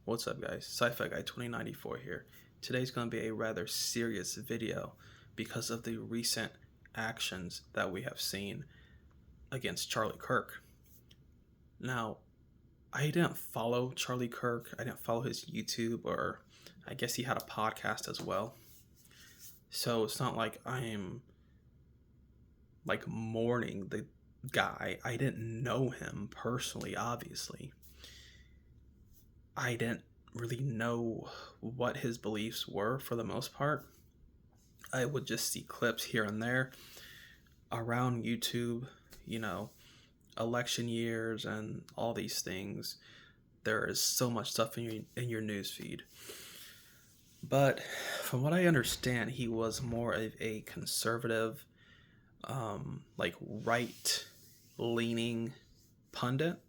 What's up, guys? Sci-Fi Guy 2094 here. Today's going to be a rather serious video because of the recent actions that we have seen against Charlie Kirk. Now, I didn't follow Charlie Kirk. I didn't follow his YouTube, or I guess he had a podcast as well. So it's not like I'm mourning the guy. I didn't know him personally, obviously. I didn't really know what his beliefs were for the most part. I would just see clips here and there around YouTube, election years and all these things. There is so much stuff in your news feed. But from what I understand, he was more of a conservative, right-leaning pundit,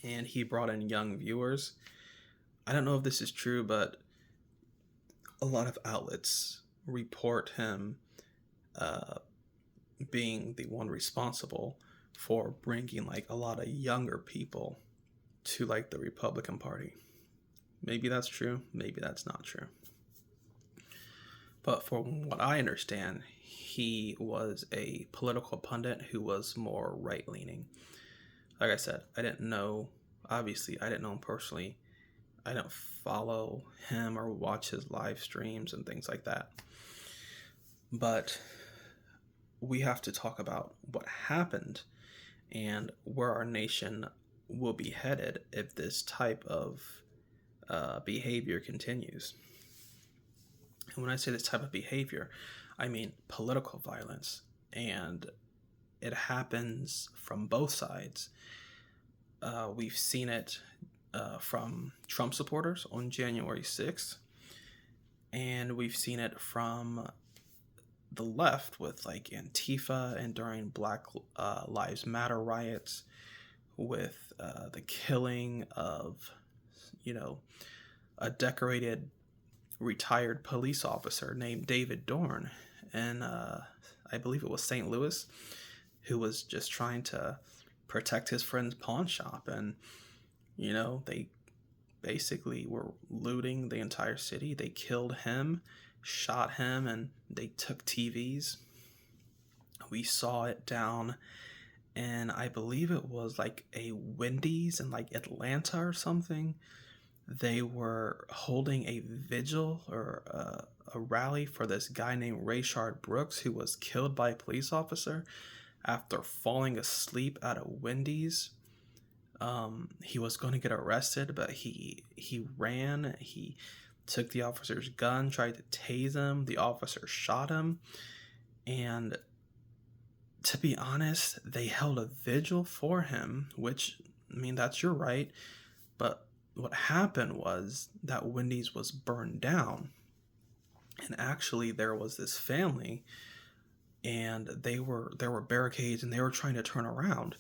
and he brought in young viewers. I don't know if this is true, but a lot of outlets report him being the one responsible for bringing a lot of younger people to the Republican Party. Maybe that's true, maybe that's not true. But from what I understand, he was a political pundit who was more right-leaning. Like I said, I didn't know him personally. I don't follow him or watch his live streams and things like that. But we have to talk about what happened and where our nation will be headed if this type of behavior continues. And when I say this type of behavior, I mean political violence. And it happens from both sides. We've seen it from Trump supporters on January 6th, and we've seen it from the left with Antifa and during Black Lives Matter riots, with the killing of, a decorated retired police officer named David Dorn, and I believe it was St. Louis, who was just trying to protect his friend's pawn shop, and they basically were looting the entire city. They killed him, shot him, and they took TVs. We saw it down in, I believe it was a Wendy's in Atlanta or something. They were holding a vigil or a rally for this guy named Rayshard Brooks, who was killed by a police officer after falling asleep at a Wendy's. He was going to get arrested, but he ran. He took the officer's gun, tried to tase him. The officer shot him. And to be honest, they held a vigil for him, which, that's your right. But what happened was that Wendy's was burned down. And actually, there was this family, and there were barricades, and they were trying to turn around.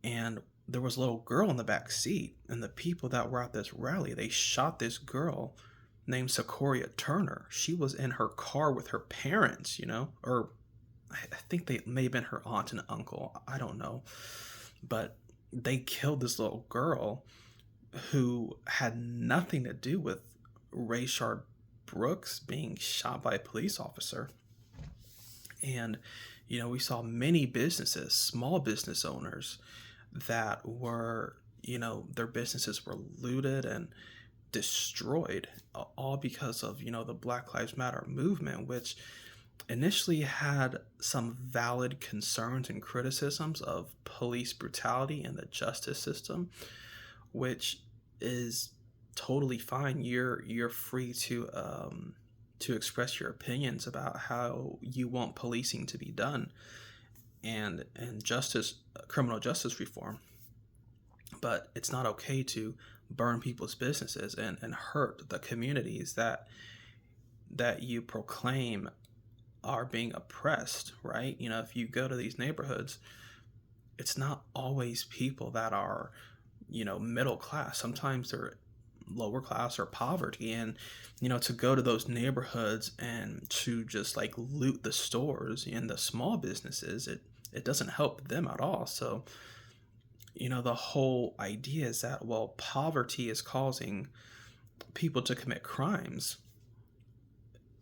And there was a little girl in the back seat, and the people that were at this rally, they shot this girl named Sequoia Turner. She was in her car with her parents, or I think they may have been her aunt and uncle. I don't know. But they killed this little girl who had nothing to do with Rayshard Brooks being shot by a police officer. And, we saw many businesses, small business owners, that were, their businesses were looted and destroyed, all because of, the Black Lives Matter movement, which initially had some valid concerns and criticisms of police brutality and the justice system, which is totally fine. You're free to express your opinions about how you want policing to be done and criminal justice reform. But it's not okay to burn people's businesses and hurt the communities that you proclaim are being oppressed, right? If you go to these neighborhoods, it's not always people that are, middle class. Sometimes they're lower class or poverty, and to go to those neighborhoods and to just loot the stores and the small businesses, it doesn't help them at all. So the whole idea is that, well, poverty is causing people to commit crimes,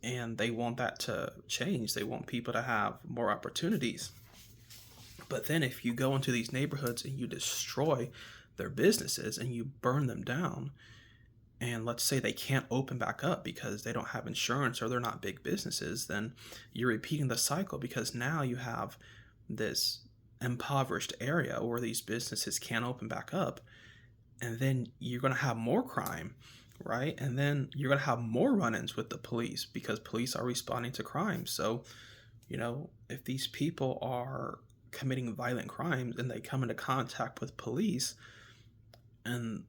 and they want that to change. They want people to have more opportunities. But then if you go into these neighborhoods and you destroy their businesses and you burn them down, and let's say they can't open back up because they don't have insurance or they're not big businesses, then you're repeating the cycle, because now you have this impoverished area where these businesses can't open back up, and then you're going to have more crime, right? And then you're going to have more run-ins with the police because police are responding to crime. So, if these people are committing violent crimes and they come into contact with police, and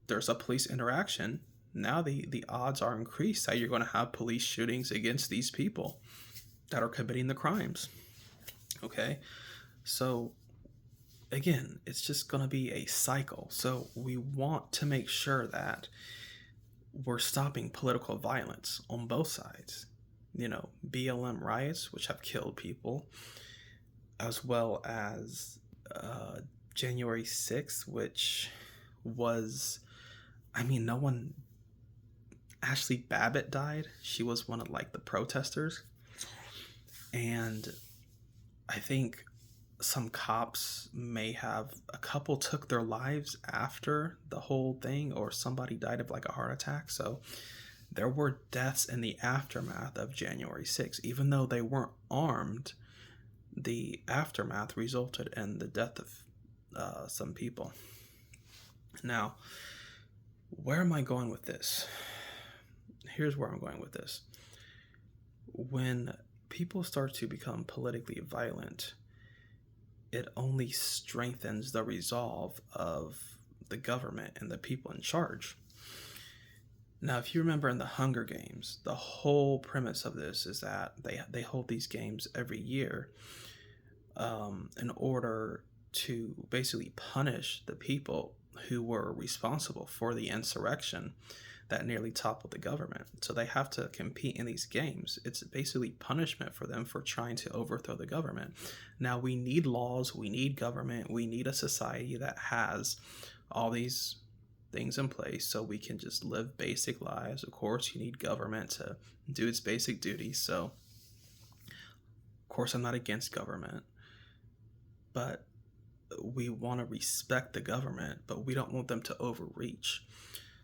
there's a police interaction, now the odds are increased that you're going to have police shootings against these people that are committing the crimes. Okay, so again, it's just going to be a cycle. So we want to make sure that we're stopping political violence on both sides. BLM riots, which have killed people, as well as January 6th, which was, no one, Ashley Babbitt died. She was one of the protesters. And I think some cops a couple took their lives after the whole thing, or somebody died of a heart attack. So there were deaths in the aftermath of January 6th. Even though they weren't armed, the aftermath resulted in the death of some people. Now, where am I going with this? Here's where I'm going with this. When people start to become politically violent, it only strengthens the resolve of the government and the people in charge. Now, if you remember in the Hunger Games, the whole premise of this is that they hold these games every year in order to basically punish the people who were responsible for the insurrection that nearly toppled the government. So they have to compete in these games. It's basically punishment for them for trying to overthrow the government. Now, we need laws, we need government, we need a society that has all these things in place so we can just live basic lives. Of course, you need government to do its basic duties. So, of course, I'm not against government, but we want to respect the government, but we don't want them to overreach.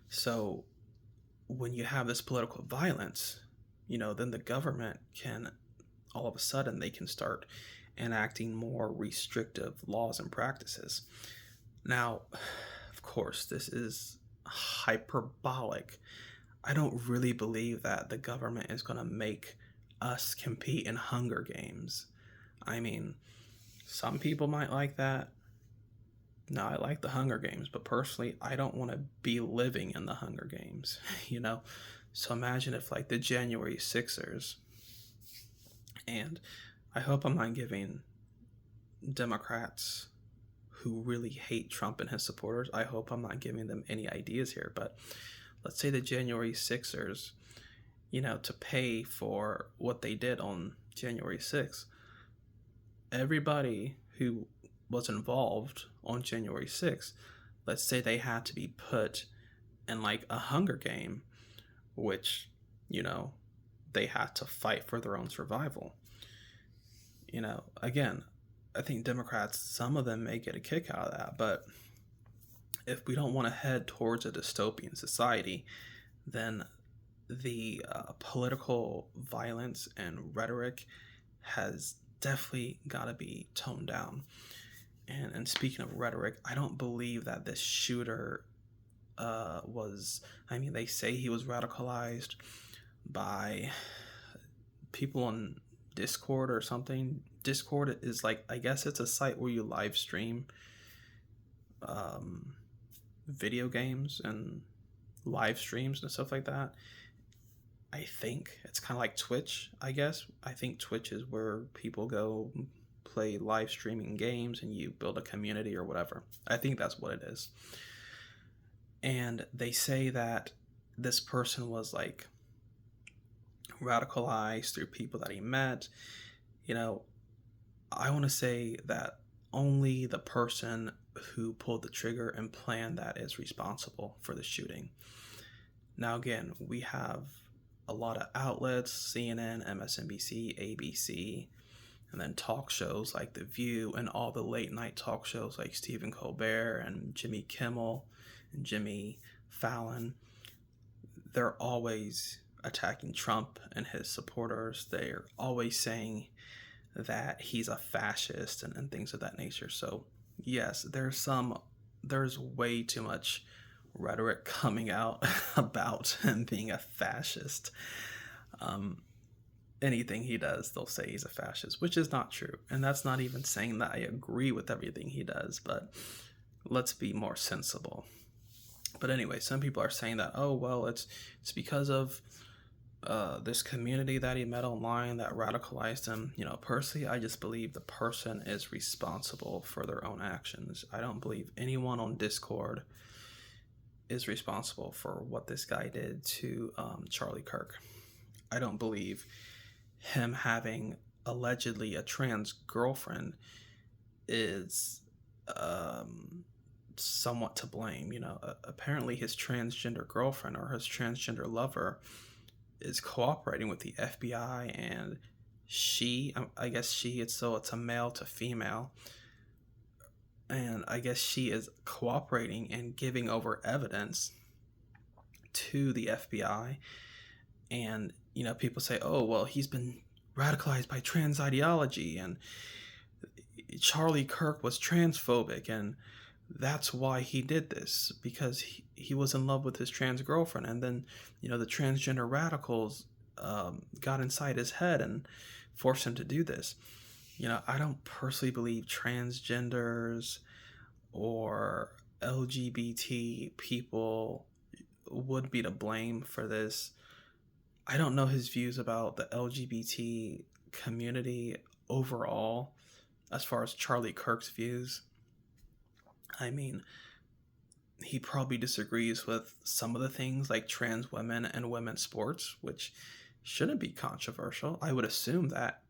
So when you have this political violence, then the government can, all of a sudden, they can start enacting more restrictive laws and practices. Now, of course, this is hyperbolic. I don't really believe that the government is going to make us compete in Hunger Games. Some people might like that. No, I like the Hunger Games, but personally, I don't want to be living in the Hunger Games, So imagine if the January 6ers, and I hope I'm not giving Democrats who really hate Trump and his supporters, I hope I'm not giving them any ideas here, but let's say the January 6ers, to pay for what they did on January 6th, everybody who was involved on January 6th, let's say they had to be put in a Hunger Game, which, they had to fight for their own survival. Again, I think Democrats, some of them may get a kick out of that, but if we don't want to head towards a dystopian society, then the political violence and rhetoric has definitely got to be toned down. And speaking of rhetoric, I don't believe that this shooter they say he was radicalized by people on Discord or something. Discord is I guess it's a site where you live stream video games and live streams and stuff like that. I think it's kind of like Twitch, I guess. I think Twitch is where people go play live streaming games and you build a community or whatever. I think that's what it is. And they say that this person was radicalized through people that he met. I want to say that only the person who pulled the trigger and planned that is responsible for the shooting. Now, again, we have a lot of outlets, CNN, MSNBC, ABC, and then talk shows like The View and all the late night talk shows like Stephen Colbert and Jimmy Kimmel and Jimmy Fallon. They're always attacking Trump and his supporters. They're always saying that he's a fascist and things of that nature. So yes, there's way too much rhetoric coming out about him being a fascist. Anything he does, they'll say he's a fascist, which is not true. And that's not even saying that I agree with everything he does, but let's be more sensible. But anyway, some people are saying that, oh, well, it's because of this community that he met online that radicalized him. Personally, I just believe the person is responsible for their own actions. I don't believe anyone on Discord is responsible for what this guy did to Charlie Kirk. I don't believe him having allegedly a trans girlfriend is somewhat to blame. Apparently his transgender girlfriend or his transgender lover is cooperating with the FBI, and it's a male to female, and I guess she is cooperating and giving over evidence to the FBI. And people say, oh, well, he's been radicalized by trans ideology, and Charlie Kirk was transphobic, and that's why he did this, because he was in love with his trans girlfriend. And then the transgender radicals got inside his head and forced him to do this. I don't personally believe transgenders or LGBT people would be to blame for this. I don't know his views about the LGBT community overall as far as Charlie Kirk's views. I mean, he probably disagrees with some of the things like trans women and women's sports, which shouldn't be controversial. I would assume that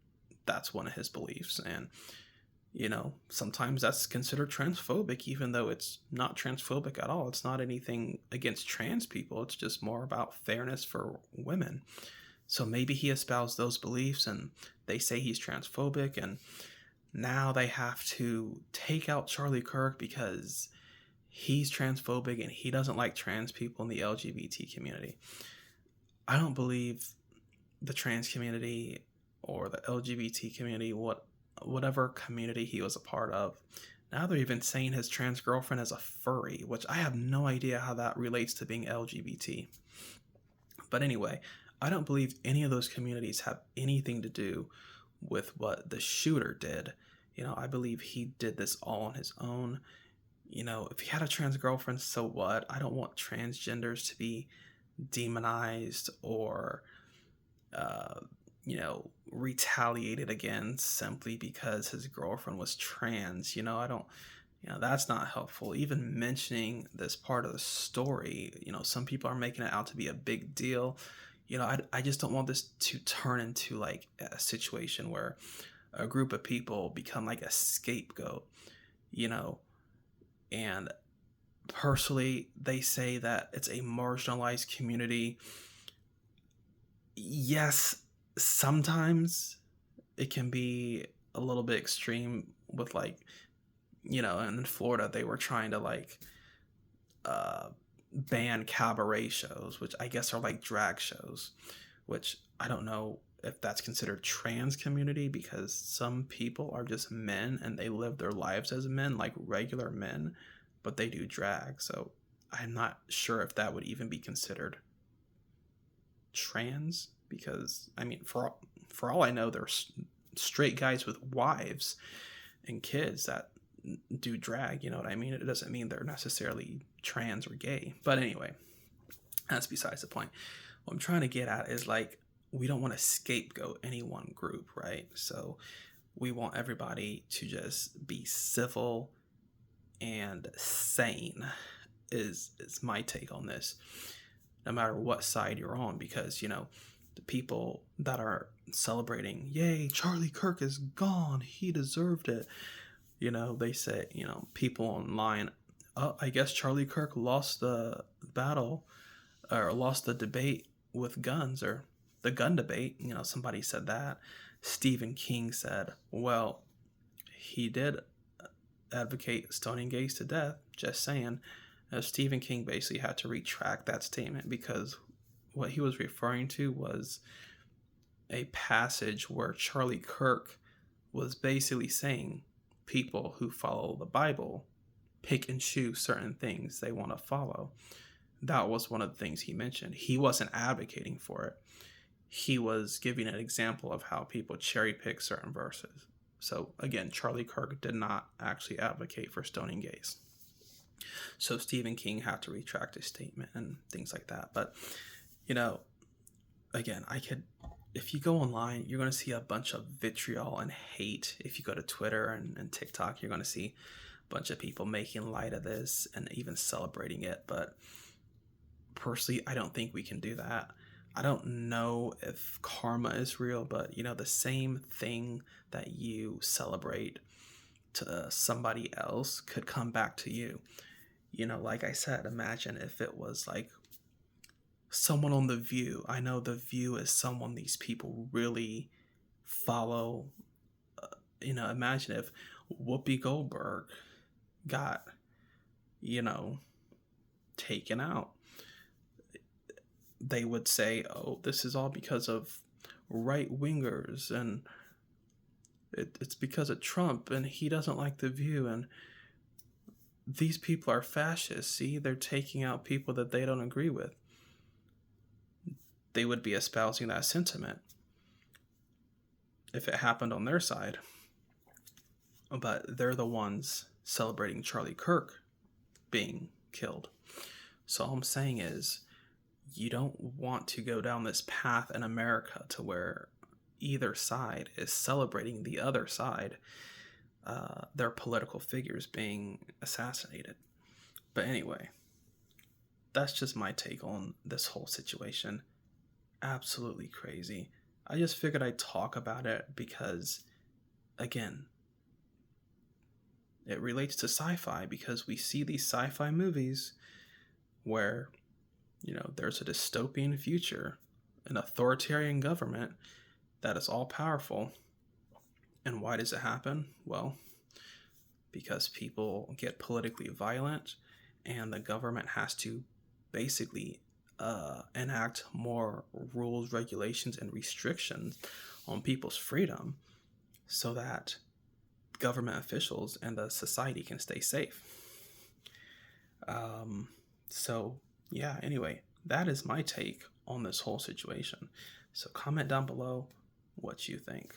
that's one of his beliefs. And, sometimes that's considered transphobic, even though it's not transphobic at all. It's not anything against trans people. It's just more about fairness for women. So maybe he espoused those beliefs and they say he's transphobic, and now they have to take out Charlie Kirk because he's transphobic and he doesn't like trans people in the LGBT community. I don't believe the trans community or the LGBT community, whatever community he was a part of. Now they're even saying his trans girlfriend is a furry, which I have no idea how that relates to being LGBT. But anyway, I don't believe any of those communities have anything to do with what the shooter did. I believe he did this all on his own. If he had a trans girlfriend, so what? I don't want transgenders to be demonized or, retaliated against simply because his girlfriend was trans. I don't, that's not helpful. Even mentioning this part of the story, some people are making it out to be a big deal. I just don't want this to turn into like a situation where a group of people become like a scapegoat, and personally, they say that it's a marginalized community. Yes, sometimes it can be a little bit extreme with like, in Florida, they were trying to ban cabaret shows, which I guess are like drag shows, which I don't know if that's considered trans community, because some people are just men and they live their lives as men, like regular men, but they do drag. So I'm not sure if that would even be considered trans, because for all I know, there's straight guys with wives and kids that do drag. You know what I mean? It doesn't mean they're necessarily trans or gay. But anyway, that's besides the point. What I'm trying to get at is we don't want to scapegoat any one group, right? So we want everybody to just be civil and sane is my take on this, no matter what side you're on, because the people that are celebrating, yay, Charlie Kirk is gone, he deserved it, They say, people online, I guess Charlie Kirk lost the battle or lost the debate with guns, or the gun debate. Somebody said that. Stephen King said, well, he did advocate stoning gays to death. Just saying. Stephen King basically had to retract that statement because what he was referring to was a passage where Charlie Kirk was basically saying people who follow the Bible pick and choose certain things they want to follow. That was one of the things he mentioned. He wasn't advocating for it. He was giving an example of how people cherry pick certain verses. So again, Charlie Kirk did not actually advocate for stoning gays. So Stephen King had to retract his statement and things like that. But, again, if you go online, you're going to see a bunch of vitriol and hate. If you go to Twitter and TikTok, you're going to see a bunch of people making light of this and even celebrating it. But personally, I don't think we can do that. I don't know if karma is real, but the same thing that you celebrate to somebody else could come back to you. Like I said, imagine if it was like someone on The View. I know The View is someone these people really follow. Imagine if Whoopi Goldberg got, taken out. They would say, oh, this is all because of right wingers, and it's because of Trump, and he doesn't like The View, and these people are fascists. See, they're taking out people that they don't agree with. They would be espousing that sentiment if it happened on their side. But they're the ones celebrating Charlie Kirk being killed. So all I'm saying is, you don't want to go down this path in America to where either side is celebrating the other side, their political figures being assassinated. But anyway, that's just my take on this whole situation. Absolutely crazy. I just figured I'd talk about it because, again, it relates to sci-fi, because we see these sci-fi movies where, there's a dystopian future, an authoritarian government that is all powerful. And why does it happen? Well, because people get politically violent and the government has to basically enact more rules, regulations, and restrictions on people's freedom so that government officials and the society can stay safe. Anyway, that is my take on this whole situation. So comment down below what you think.